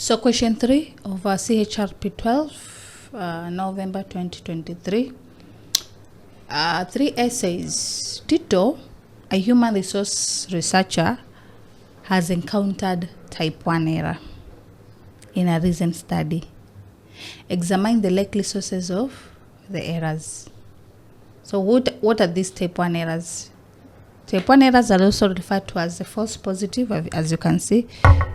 So question 3 of our Chrp 12, November 2023. 3 essays. Tito, a human resource researcher, has encountered type 1 error in a recent study. Examine the likely sources of the errors. So what are these type 1 errors? Type 1 errors are also referred to as the false positive. As you can see,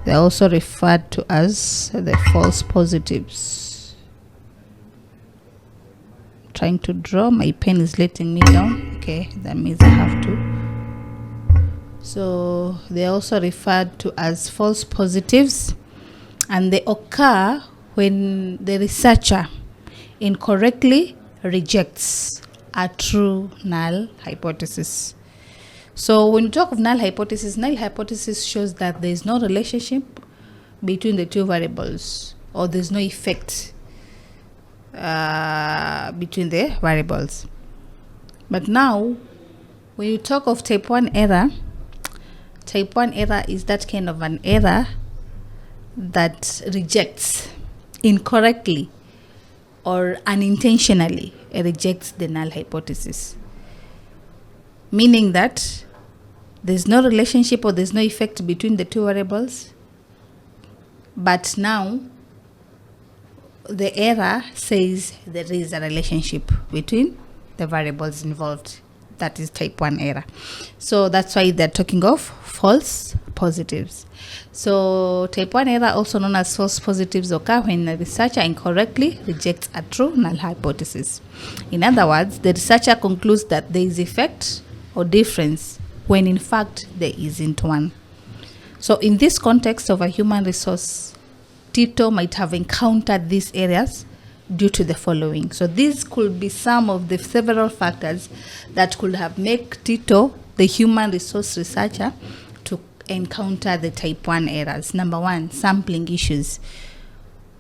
they're also referred to as the false positives. Trying to draw, my pen is letting me down. Okay, that means I have to. So they're also referred to as false positives, and they occur when the researcher incorrectly rejects a true null hypothesis. So when you talk of null hypothesis shows that there is no relationship between the two variables, or there's no effect between the variables. But now, when you talk of type 1 error is that kind of an error that rejects incorrectly or unintentionally rejects the null hypothesis, meaning that there's no relationship or there's no effect between the two variables, but now the error says there is a relationship between the variables involved. That is type 1 error. So that's why they're talking of false positives. So type 1 error, also known as false positives, occur when the researcher incorrectly rejects a true null hypothesis. In other words, the researcher concludes that there is effect or difference when in fact there isn't one. So in this context of a human resource, Tito might have encountered these areas due to the following. So these could be some of the several factors that could have made Tito, the human resource researcher, to encounter the type 1 errors. Number 1, sampling issues.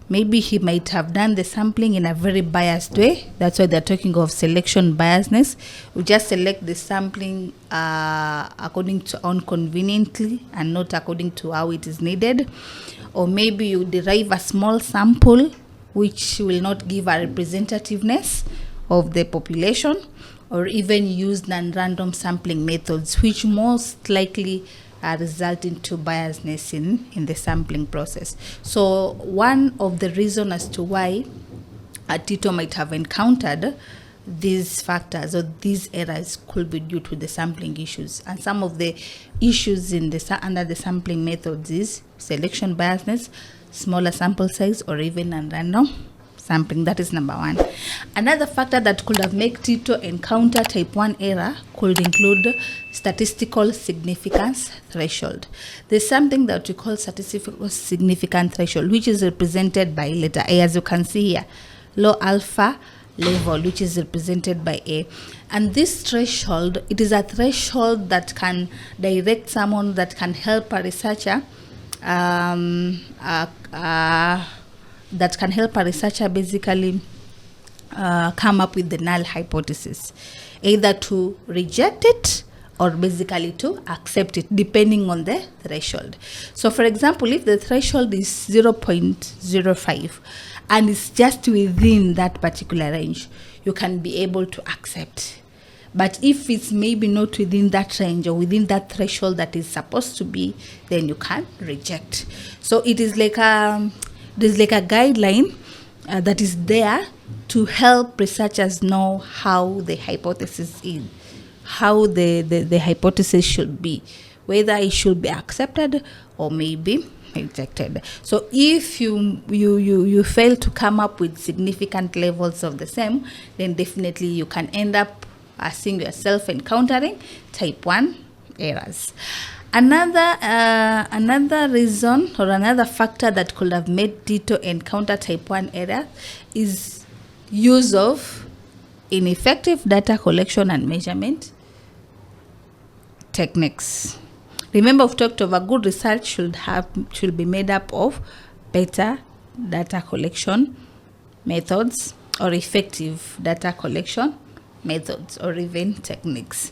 Maybe he might have done the sampling in a very biased way. That's why they're talking of selection biasness. We just select the sampling according to own conveniently and not according to how it is needed. Or maybe you derive a small sample which will not give a representativeness of the population, or even use non-random sampling methods, which most likely result into biasness in the sampling process. So one of the reasons as to why Tito might have encountered these factors or these errors could be due to the sampling issues. And some of the issues under the sampling methods is selection biasness, smaller sample size, or even non-random sampling. That is number 1. Another factor that could have made Tito encounter type 1 error could include statistical significance threshold. There's something that we call statistical significance threshold, which is represented by letter A, as you can see here, low alpha level, which is represented by A. And this threshold, it is a threshold that can direct someone, that can help a researcher basically come up with the null hypothesis, either to reject it or basically to accept it, depending on the threshold. So for example, if the threshold is 0.05 and it's just within that particular range, you can be able to accept. But if it's maybe not within that range or within that threshold that is supposed to be, then you can reject. So it is like a guideline that is there to help researchers know how the hypothesis is, how the hypothesis should be, whether it should be accepted or maybe rejected. So if you fail to come up with significant levels of the same, then definitely you can end up seeing yourself encountering type 1 errors. Another reason or another factor that could have made Tito encounter type 1 error is use of ineffective data collection and measurement techniques. Remember, we've talked of a good research should be made up of better data collection methods or effective data collection methods or even techniques.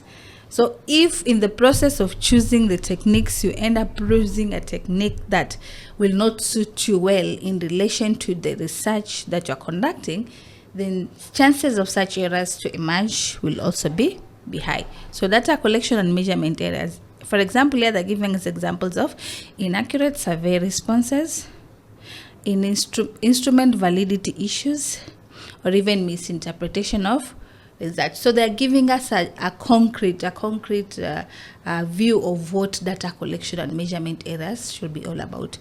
So if in the process of choosing the techniques you end up using a technique that will not suit you well in relation to the research that you're conducting, then chances of such errors to emerge will also be high. So data collection and measurement errors. For example, here they're giving us examples of inaccurate survey responses, instrument validity issues, or even misinterpretation of results. So they're giving us a concrete view of what data collection and measurement errors should be all about.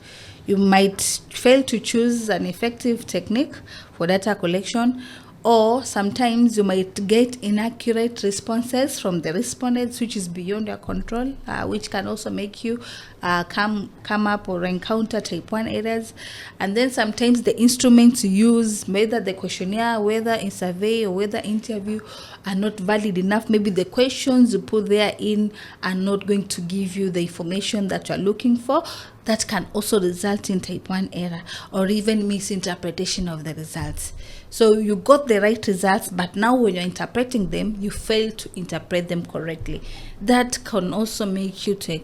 You might fail to choose an effective technique for data collection, or sometimes you might get inaccurate responses from the respondents, which is beyond your control, which can also make you come up or encounter type 1 errors. And then sometimes the instruments you use, whether the questionnaire, whether in survey, or whether interview, are not valid enough. Maybe the questions you put there in are not going to give you the information that you're looking for. That can also result in type 1 error or even misinterpretation of the results. So you got the right results, but now when you're interpreting them, you fail to interpret them correctly. That can also make you to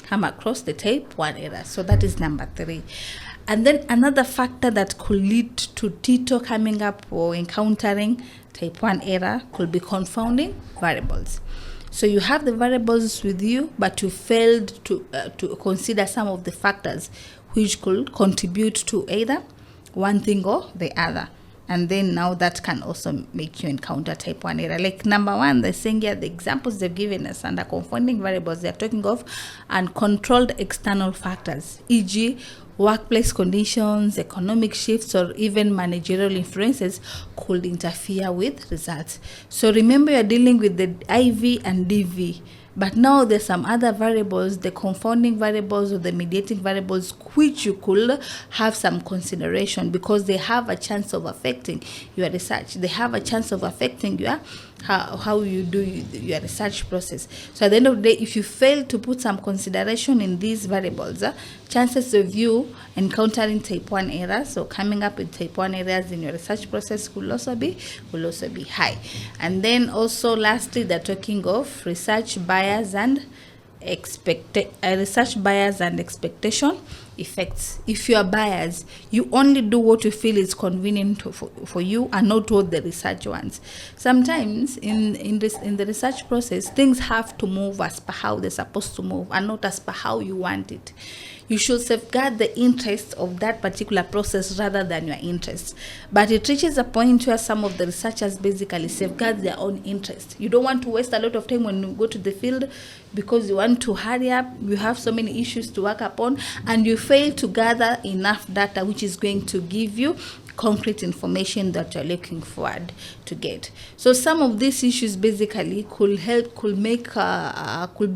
come across the type 1 error. So that is number 3. And then another factor that could lead to TITO coming up or encountering type 1 error could be confounding variables. So you have the variables with you, but you failed to consider some of the factors which could contribute to either one thing or the other. And then now that can also make you encounter type 1 error. Like number 1, they're saying here, the examples they've given us under confounding variables, they're talking of uncontrolled external factors, e.g., workplace conditions, economic shifts, or even managerial influences could interfere with results. So remember, you're dealing with the IV and DV. But now there's some other variables, the confounding variables or the mediating variables, which you could have some consideration because they have a chance of affecting your research. They have a chance of affecting your how you do your research process. So at the end of the day, if you fail to put some consideration in these variables, chances of you encountering type 1 errors or coming up with type 1 errors in your research process will also be high. And then also lastly, they're talking of research bias and expectation effects. If you are biased, you only do what you feel is convenient for you and not what the research wants. Sometimes in the research process, things have to move as per how they're supposed to move and not as per how you want it. You should safeguard the interests of that particular process rather than your interests. But it reaches a point where some of the researchers basically safeguard their own interests. You don't want to waste a lot of time when you go to the field because you want to hurry up, you have so many issues to work upon, and you fail to gather enough data which is going to give you concrete information that you're looking forward to get. So some of these issues basically could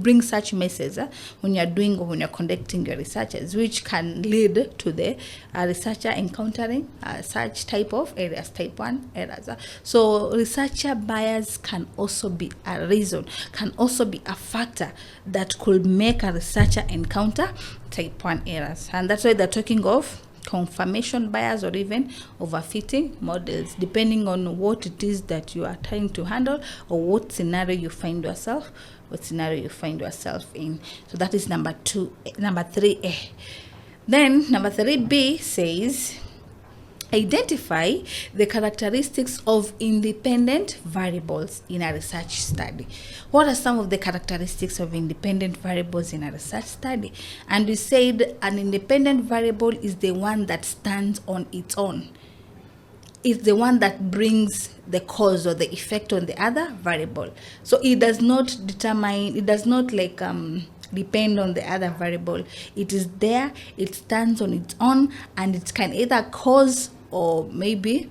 bring such messes when you're conducting your researches, which can lead to the researcher encountering such type of errors, type 1 errors. So researcher bias can also be a reason, can also be a factor that could make a researcher encounter type 1 errors. And that's why they're talking of confirmation bias or even overfitting models, depending on what it is that you are trying to handle or what scenario you find yourself in. So that is number 3A. Then number 3B says identify the characteristics of independent variables in a research study. What are some of the characteristics of independent variables in a research study? And we said an independent variable is the one that stands on its own. It's the one that brings the cause or the effect on the other variable. So it does not depend on the other variable. It is there, it stands on its own, and it can either cause or maybe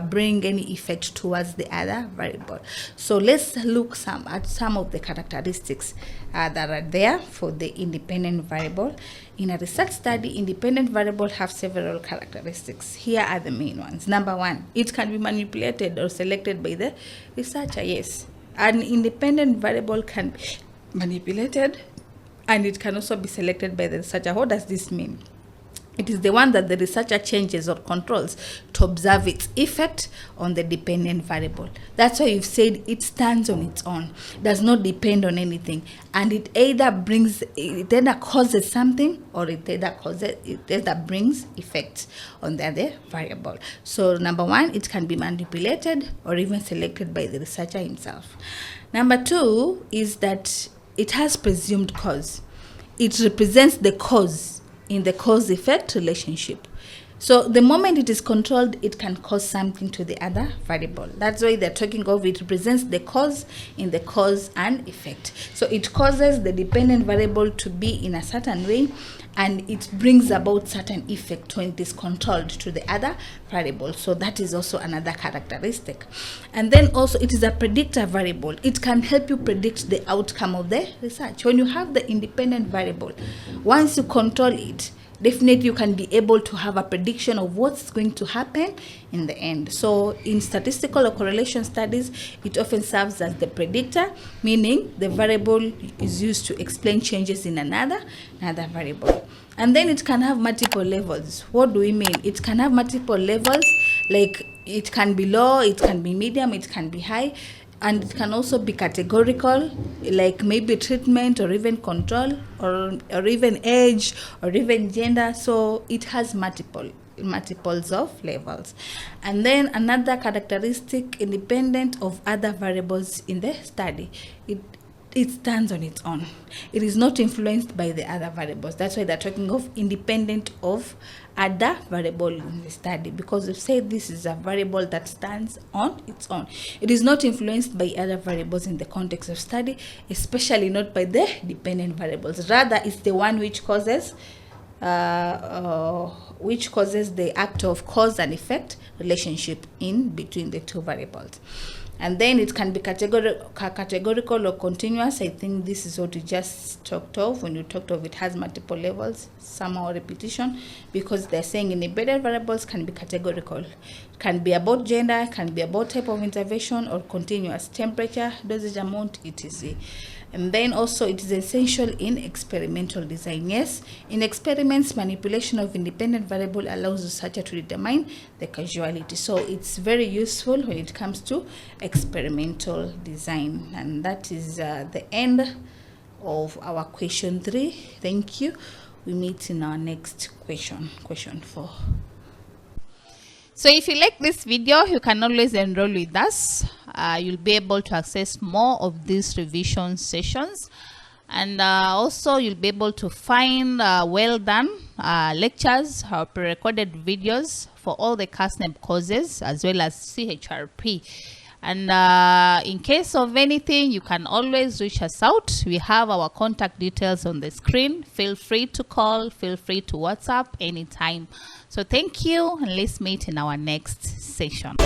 bring any effect towards the other variable. So let's look at some of the characteristics that are there for the independent variable. In a research study, independent variables have several characteristics. Here are the main ones. Number 1, it can be manipulated or selected by the researcher. Yes, an independent variable can be manipulated and it can also be selected by the researcher. What does this mean? It is the one that the researcher changes or controls to observe its effect on the dependent variable. That's why you've said it stands on its own, does not depend on anything, and it either causes something, or it either brings effects on the other variable. So number one, it can be manipulated or even selected by the researcher himself. Number two is that it has presumed cause. It represents the cause in the cause-effect relationship. So the moment it is controlled, it can cause something to the other variable. That's why they're talking of it represents the cause in the cause and effect. So it causes the dependent variable to be in a certain way, and it brings about certain effect when it is controlled to the other variable. So that is also another characteristic. And then also it is a predictor variable. It can help you predict the outcome of the research. When you have the independent variable, once you control it, definitely you can be able to have a prediction of what's going to happen in the end. So in statistical or correlation studies, it often serves as the predictor, meaning the variable is used to explain changes in another variable. And then it can have multiple levels. What do we mean? It can have multiple levels, like it can be low, it can be medium, it can be high. And it can also be categorical, like maybe treatment or even control, or even age or even gender. So it has multiples of levels. And then another characteristic, independent of other variables in the study. It stands on its own. It is not influenced by the other variables. That's why they're talking of independent of other variable in the study, because we've said this is a variable that stands on its own. It is not influenced by other variables in the context of study, especially not by the dependent variables. Rather, it's the one which causes the act of cause and effect relationship in between the two variables. And then it can be categorical or continuous. I think this is what we just talked of when you talked of it has multiple levels, somehow repetition, because they're saying independent variables can be categorical. It can be about gender, can be about type of intervention, or continuous, temperature, dosage amount, etc. And then also it is essential in experimental design. Yes, in experiments, manipulation of independent variable allows the researcher to determine the causality. So it's very useful when it comes to experimental design. And that is the end of our question 3. Thank you. We meet in our next question 4. So if you like this video, you can always enroll with us. You'll be able to access more of these revision sessions, and also you'll be able to find well done lectures or pre-recorded videos for all the KASNEB courses as well as Rchrp. And in case of anything, you can always reach us out. We have our contact details on the screen. Feel free to call, feel free to WhatsApp anytime. So thank you, and let's meet in our next session.